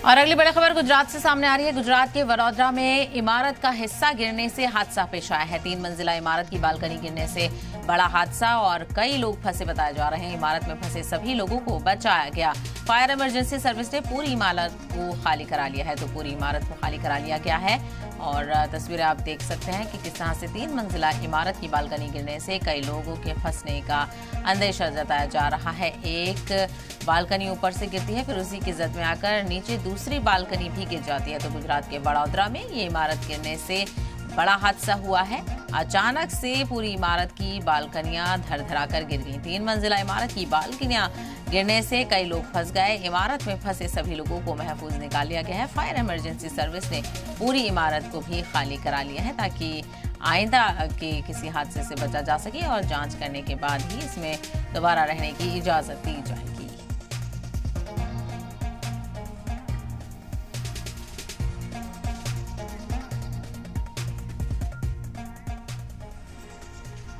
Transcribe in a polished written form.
और अगली बड़ी खबर गुजरात से सामने आ रही है। गुजरात के वडोदरा में इमारत का हिस्सा गिरने से हादसा पेश आया है। 3 मंजिला इमारत की बालकनी गिरने से बड़ा हादसा और कई लोग फंसे बताए जा रहे हैं। इमारत में फंसे सभी लोगों को बचाया गया। फायर इमरजेंसी सर्विस ने पूरी इमारत को खाली करा लिया है। तो पूरी इमारत को खाली करा लिया गया है और तस्वीरें आप देख सकते हैं कि किस तरह से 3 मंजिला इमारत की बालकनी गिरने से कई लोगों के फंसने का अंदेशा जताया जा रहा है। एक बालकनी ऊपर से गिरती है, फिर उसी की जद में आकर नीचे दूसरी बालकनी भी गिर जाती है। तो गुजरात के वडोदरा में ये इमारत गिरने से बड़ा हादसा हुआ है। अचानक से पूरी इमारत की बालकनियां धड़धड़ाकर गिर गई। 3 मंजिला इमारत की बालकनियां गिरने से कई लोग फंस गए। इमारत में फंसे सभी लोगों को महफूज निकाल लिया गया है। फायर इमरजेंसी सर्विस ने पूरी इमारत को भी खाली करा लिया है ताकि आइंदा के किसी हादसे से बचा जा सके और जांच करने के बाद ही इसमें दोबारा रहने की इजाजत दी जाए।